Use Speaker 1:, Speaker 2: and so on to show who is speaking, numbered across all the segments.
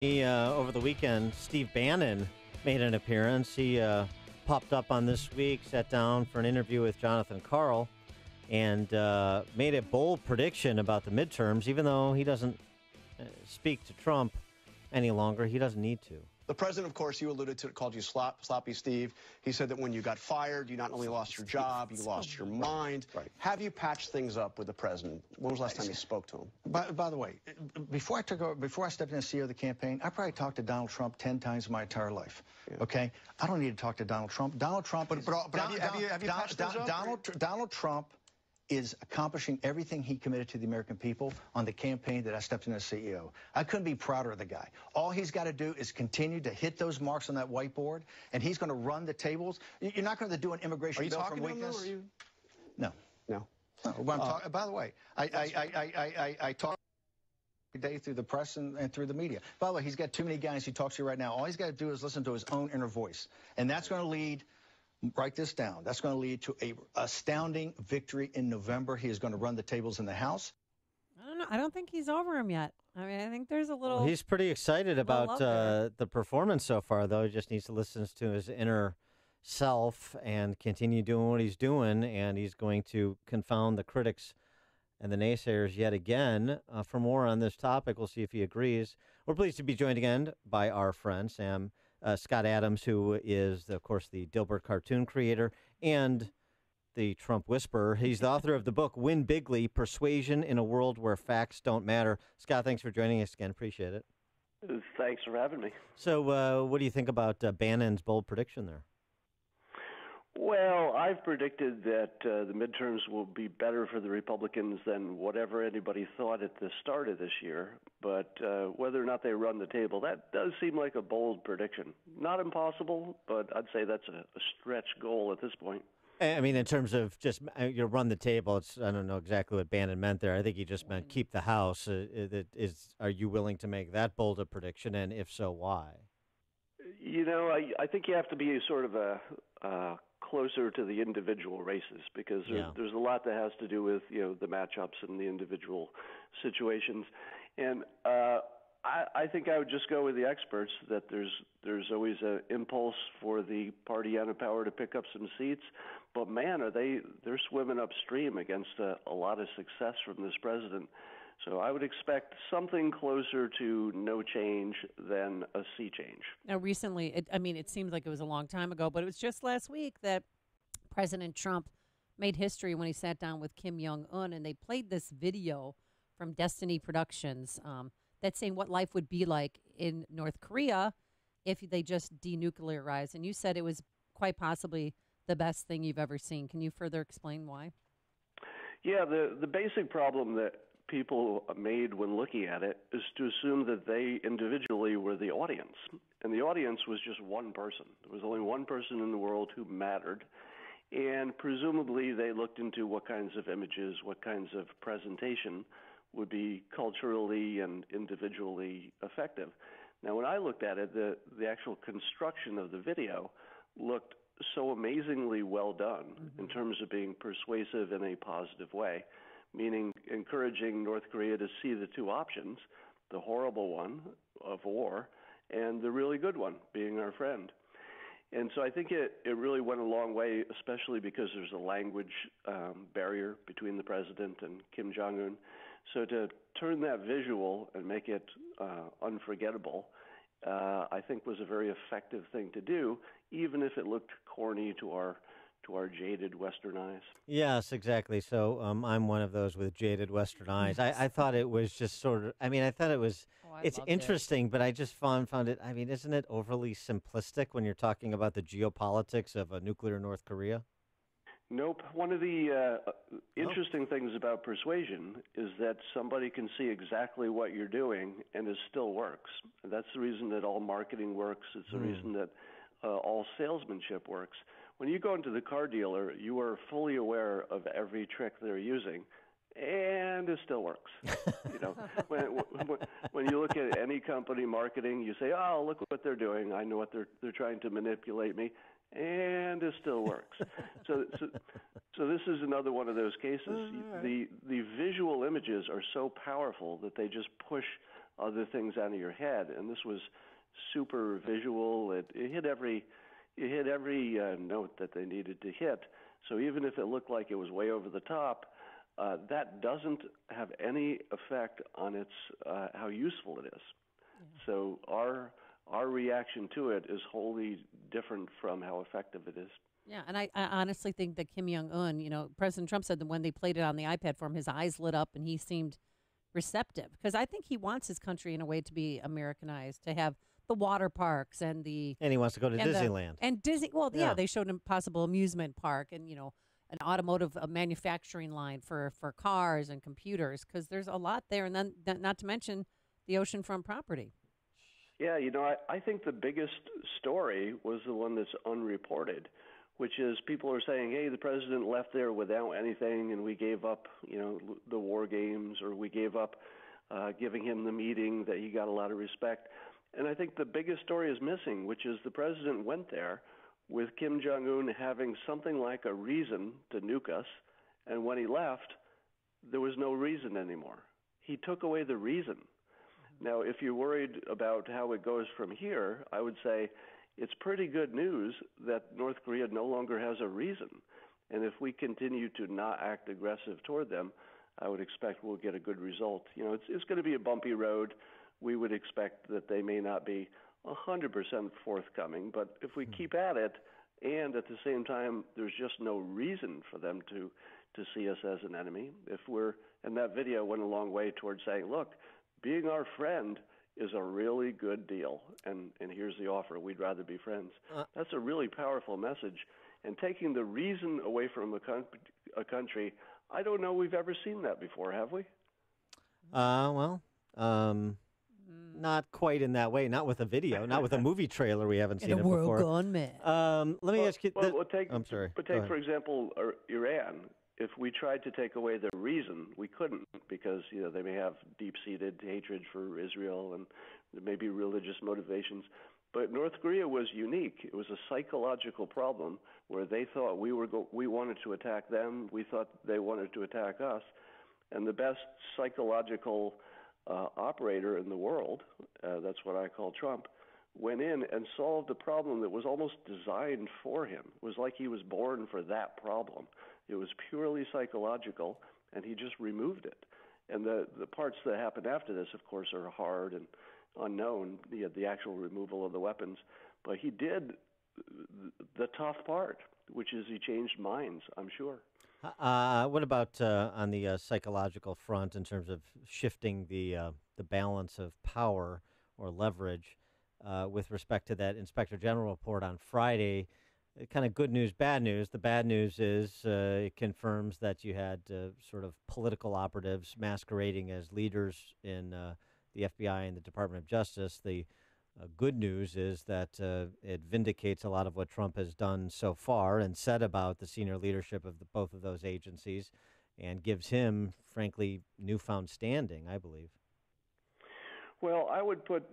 Speaker 1: Over the weekend, Steve Bannon made an appearance. He popped up on This Week, sat down for an interview with Jonathan Karl, and made a bold prediction about the midterms, even though he doesn't speak to Trump any longer. He doesn't need to.
Speaker 2: The president, of course, you alluded to it, called you sloppy Steve. He said that when you got fired, you not only lost your job, you lost your mind.
Speaker 3: Right.
Speaker 2: Have you patched things up with the president? When was the last time you spoke to him?
Speaker 3: By the way, before I stepped in as CEO of the campaign, I probably talked to Donald Trump 10 times in my entire life. Yeah. Okay? I don't need to talk to Donald Trump. Donald Trump Donald Trump is accomplishing everything he committed to the American people on the campaign that I stepped in as CEO. I couldn't be prouder of the guy. All he's got to do is continue to hit those marks on that whiteboard, and he's going to run the tables. You're not going to do an immigration bill from weakness. No.
Speaker 2: No.
Speaker 3: By the way, I talk every day through the press and through the media. By the way, he's got too many guys he talks to right now. All he's got to do is listen to his own inner voice, and that's going to lead. Write this down. That's going to lead to an astounding victory in November. He is going to run the tables in the House.
Speaker 4: I don't know. I don't think he's over him yet. I mean, I think there's a little.
Speaker 1: Well, he's pretty excited about the performance so far, though. He just needs to listen to his inner self and continue doing what he's doing, and he's going to confound the critics and the naysayers yet again. For more on this topic, we'll see if he agrees. We're pleased to be joined again by our friend, Scott Adams, who is, of course, the Dilbert cartoon creator and the Trump whisperer. He's the author of the book, Win Bigly, Persuasion in a World Where Facts Don't Matter. Scott, thanks for joining us again. Appreciate it.
Speaker 5: Thanks for having me.
Speaker 1: So what do you think about Bannon's bold prediction there?
Speaker 5: Well, I've predicted that the midterms will be better for the Republicans than whatever anybody thought at the start of this year. But whether or not they run the table, that does seem like a bold prediction. Not impossible, but I'd say that's a stretch goal at this point.
Speaker 1: I mean, in terms of just you run the table, I don't know exactly what Bannon meant there. I think he just meant keep the House. Are you willing to make that bold a prediction, and if so, why?
Speaker 5: You know, I think you have to be sort of a closer to the individual races, because there's a lot that has to do with the matchups and the individual situations, and I think I would just go with the experts that there's always an impulse for the party out of power to pick up some seats, but man, they're swimming upstream against a lot of success from this president. So I would expect something closer to no change than a sea change.
Speaker 4: Now, recently, it seems like it was a long time ago, but it was just last week that President Trump made history when he sat down with Kim Jong-un, and they played this video from Destiny Productions that's saying what life would be like in North Korea if they just denuclearized. And you said it was quite possibly the best thing you've ever seen. Can you further explain why?
Speaker 5: Yeah, the basic problem that people made when looking at it is to assume that they individually were the audience. And the audience was just one person. There was only one person in the world who mattered. And presumably they looked into what kinds of images, what kinds of presentation would be culturally and individually effective. Now, when I looked at it, the actual construction of the video looked so amazingly well done in terms of being persuasive in a positive way, meaning encouraging North Korea to see the two options, the horrible one of war and the really good one, being our friend. And so I think it really went a long way, especially because there's a language barrier between the president and Kim Jong-un. So to turn that visual and make it unforgettable, I think was a very effective thing to do, even if it looked corny to our jaded Western eyes.
Speaker 1: Yes, exactly. So I'm one of those with jaded Western eyes. I thought it was just sort of, I thought it was, it's interesting, but I just found it, isn't it overly simplistic when you're talking about the geopolitics of a nuclear North Korea?
Speaker 5: Nope. One of the interesting things about persuasion is that somebody can see exactly what you're doing and it still works. And that's the reason that all marketing works. It's the reason that all salesmanship works. When you go into the car dealer, you are fully aware of every trick they're using, and it still works. When you look at any company marketing, you say, "Oh, look what they're doing. I know what they're trying to manipulate me," and it still works. So this is another one of those cases. The visual images are so powerful that they just push other things out of your head. And this was super visual. It hit every note that they needed to hit. So even if it looked like it was way over the top, that doesn't have any effect on its how useful it is. Yeah. So our reaction to it is wholly different from how effective it is.
Speaker 4: Yeah, and I honestly think that Kim Jong-un, President Trump said that when they played it on the iPad for him, his eyes lit up and he seemed receptive. Because I think he wants his country in a way to be Americanized, to have the water parks and the...
Speaker 1: And he wants to go to Disneyland.
Speaker 4: Yeah, they showed him possible amusement park and, an automotive manufacturing line for cars and computers, because there's a lot there. And then not to mention the oceanfront property.
Speaker 5: Yeah, I think the biggest story was the one that's unreported, which is people are saying, hey, the president left there without anything and we gave up, the war games, or we gave up giving him the meeting that he got a lot of respect. And I think the biggest story is missing, which is the president went there with Kim Jong-un having something like a reason to nuke us, and when he left, there was no reason anymore. He took away the reason. Now, if you're worried about how it goes from here, I would say it's pretty good news that North Korea no longer has a reason. And if we continue to not act aggressive toward them, I would expect we'll get a good result. It's going to be a bumpy road. We would expect that they may not be 100% forthcoming, but if we keep at it, and at the same time, there's just no reason for them to see us as an enemy. And that video went a long way towards saying, look, being our friend is a really good deal, and here's the offer. We'd rather be friends. That's a really powerful message. And taking the reason away from a country, I don't know we've ever seen that before, have we?
Speaker 1: Not quite in that way. Not with a video. Not with a movie trailer. We haven't seen it before.
Speaker 4: In a world gone mad.
Speaker 1: Let me ask you.
Speaker 5: I'm sorry. But take, for example, Iran. If we tried to take away their reason, we couldn't, because they may have deep-seated hatred for Israel and there may be religious motivations. But North Korea was unique. It was a psychological problem where they thought we wanted to attack them. We thought they wanted to attack us. And the best psychological operator in the world, that's what I call Trump, went in and solved a problem that was almost designed for him. It was like he was born for that problem. It was purely psychological, and he just removed it. And the parts that happened after this, of course, are hard and unknown, the actual removal of the weapons. But he did the tough part, which is he changed minds, I'm sure.
Speaker 1: What about on the psychological front in terms of shifting the balance of power or leverage with respect to that Inspector General report on Friday? Kind of good news, bad news. The bad news is it confirms that you had sort of political operatives masquerading as leaders in the FBI and the Department of Justice. The good news is that it vindicates a lot of what Trump has done so far and said about the senior leadership of both of those agencies, and gives him, frankly, newfound standing, I believe.
Speaker 5: Well,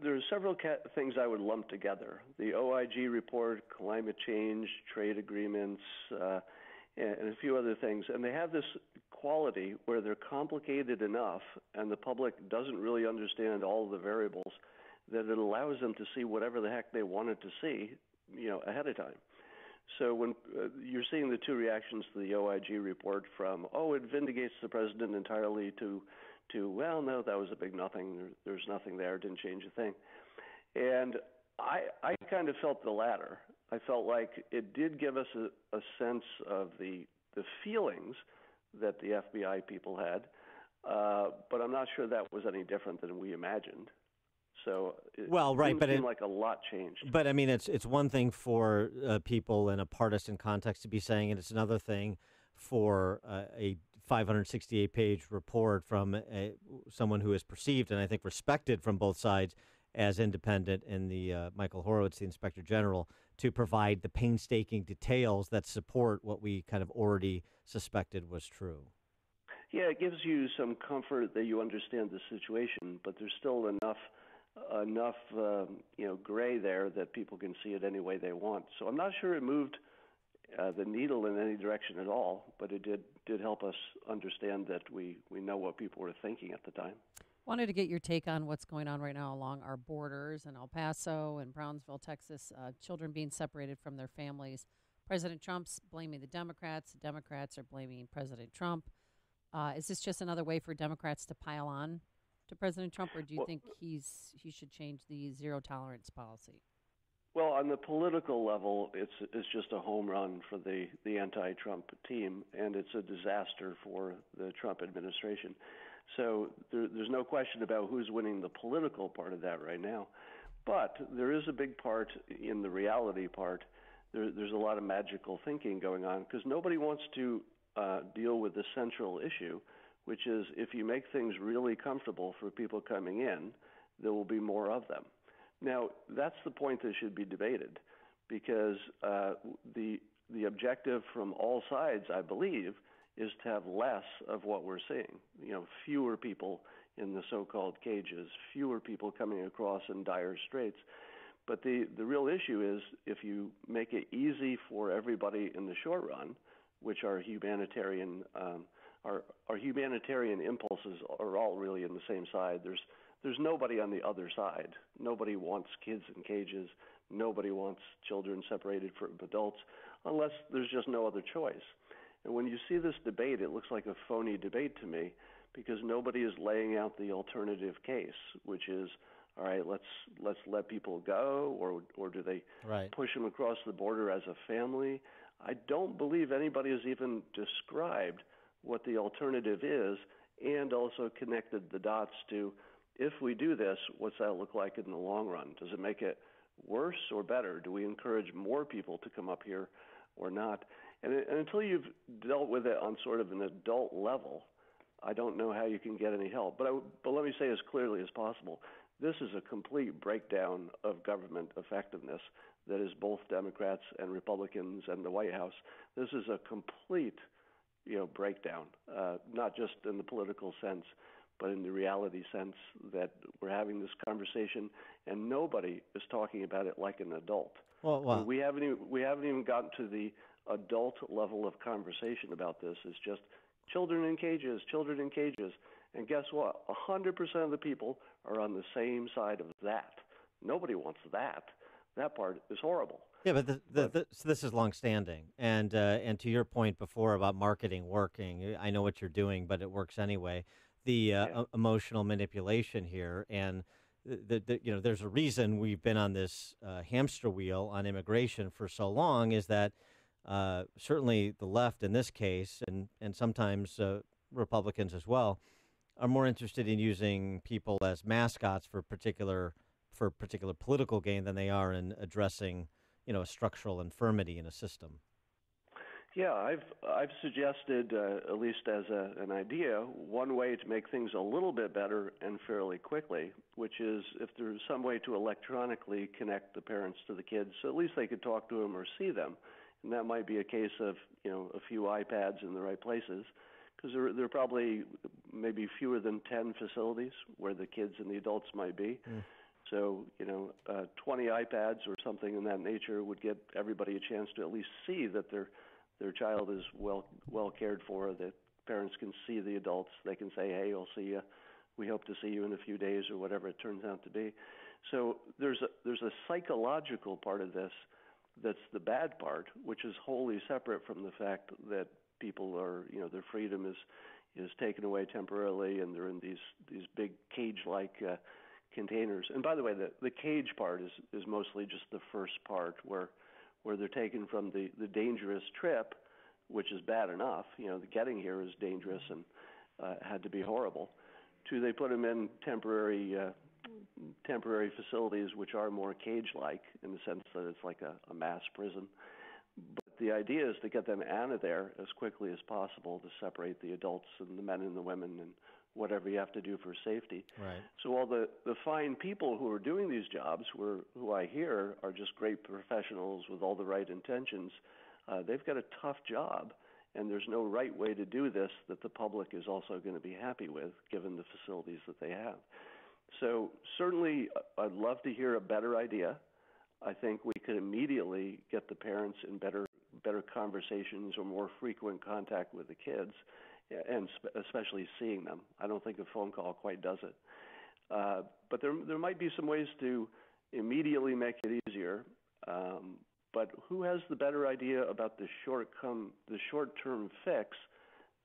Speaker 5: there's several things I would lump together. The OIG report, climate change, trade agreements, and a few other things. And they have this quality where they're complicated enough and the public doesn't really understand all the variables that it allows them to see whatever the heck they wanted to see, ahead of time. So when you're seeing the two reactions to the OIG report from, it vindicates the president entirely, to well, no, that was a big nothing. There's nothing there. Didn't change a thing. And I kind of felt the latter. I felt like it did give us a sense of the feelings that the FBI people had, but I'm not sure that was any different than we imagined. So it didn't seem like a lot changed.
Speaker 1: But I mean, it's one thing for people in a partisan context to be saying it. It's another thing for a 568-page report from someone who is perceived and I think respected from both sides as independent in the Michael Horowitz, the Inspector General, to provide the painstaking details that support what we kind of already suspected was true.
Speaker 5: Yeah, it gives you some comfort that you understand the situation, but there's still enough gray there that people can see it any way they want. So I'm not sure it moved the needle in any direction at all, but it did help us understand that we know what people were thinking at the time.
Speaker 4: Wanted to get your take on what's going on right now along our borders in El Paso and Brownsville, Texas. Children being separated from their families. President Trump's blaming the Democrats. The Democrats are blaming President Trump. Is this just another way for Democrats to pile on to President Trump, or do you think he should change the zero tolerance policy?
Speaker 5: Well, on the political level, it's just a home run for the anti-Trump team, and it's a disaster for the Trump administration. So there's no question about who's winning the political part of that right now. But there is a big part in the reality part. There's a lot of magical thinking going on because nobody wants to deal with the central issue, which is if you make things really comfortable for people coming in, there will be more of them. Now, that's the point that should be debated because the objective from all sides, I believe, is to have less of what we're seeing. Fewer people in the so-called cages, fewer people coming across in dire straits. But the real issue is if you make it easy for everybody in the short run, which our humanitarian impulses are all really in the same side. There's nobody on the other side. Nobody wants kids in cages. Nobody wants children separated from adults unless there's just no other choice. And when you see this debate, it looks like a phony debate to me because nobody is laying out the alternative case, which is, all right, let's let people go, or do they push them across the border as a family? I don't believe anybody has even described what the alternative is and also connected the dots to, if we do this, what's that look like in the long run? Does it make it worse or better? Do we encourage more people to come up here or not? And until you've dealt with it on sort of an adult level, I don't know how you can get any help. But let me say as clearly as possible, this is a complete breakdown of government effectiveness that is both Democrats and Republicans and the White House. This is a complete, breakdown, not just in the political sense, but in the reality sense that we're having this conversation and nobody is talking about it like an adult.
Speaker 1: Well.
Speaker 5: We haven't even gotten to the adult level of conversation about this. It's just children in cages. And guess what? 100% of the people are on the same side of that. Nobody wants that. That part is horrible.
Speaker 1: Yeah, but this is longstanding, and to your point before about marketing working, I know what you're doing, but it works anyway. The emotional manipulation here, and there's a reason we've been on this hamster wheel on immigration for so long. Is that certainly the left in this case, and sometimes Republicans as well, are more interested in using people as mascots for particular political gain than they are in addressing, a structural infirmity in a system.
Speaker 5: Yeah, I've suggested, at least as an idea, one way to make things a little bit better and fairly quickly, which is if there's some way to electronically connect the parents to the kids, so at least they could talk to them or see them. And that might be a case of, a few iPads in the right places, because there are probably maybe fewer than 10 facilities where the kids and the adults might be. So, 20 iPads or something in that nature would get everybody a chance to at least see that their child is well cared for, that parents can see the adults. They can say, hey, I'll see you. We hope to see you in a few days or whatever it turns out to be. So there's a psychological part of this that's the bad part, which is wholly separate from the fact that people are, their freedom is taken away temporarily and they're in these big cage-like containers. And by the way, the cage part is mostly just the first part where they're taken from the dangerous trip, which is bad enough. The getting here is dangerous and had to be horrible, to they put them in temporary facilities which are more cage-like in the sense that it's like a mass prison. But the idea is to get them out of there as quickly as possible to separate the adults and the men and the women and whatever you have to do for safety.
Speaker 1: Right.
Speaker 5: So all the fine people who are doing these jobs, who I hear are just great professionals with all the right intentions, they've got a tough job, and there's no right way to do this that the public is also going to be happy with, given the facilities that they have. So certainly I'd love to hear a better idea. I think we could immediately get the parents in better conversations or more frequent contact with the kids, and especially seeing them. I don't think a phone call quite does it. But there might be some ways to immediately make it easier. But who has the better idea about the short-term fix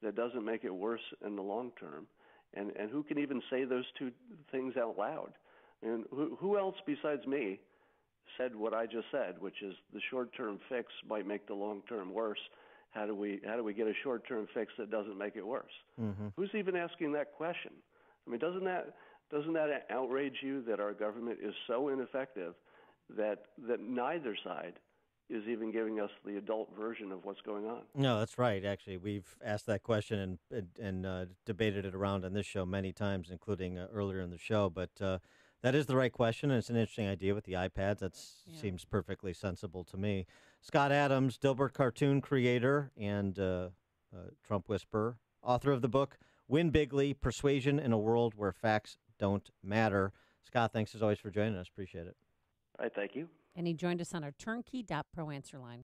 Speaker 5: that doesn't make it worse in the long term? And who can even say those two things out loud? And who else besides me said what I just said, which is the short-term fix might make the long-term worse. How do we get a short-term fix that doesn't make it worse? Mm-hmm. Who's even asking that question? I mean, doesn't that outrage you that our government is so ineffective that neither side is even giving us the adult version of what's going on?
Speaker 1: No, that's right. Actually, we've asked that question and debated it around on this show many times, including earlier in the show. But that is the right question, and it's an interesting idea with the iPads. That seems perfectly sensible to me. Scott Adams, Dilbert cartoon creator and Trump whisperer, author of the book Win Bigly, Persuasion in a World Where Facts Don't Matter. Scott, thanks as always for joining us. Appreciate it.
Speaker 5: All right, thank you.
Speaker 4: And he joined us on our turnkey.pro answer line.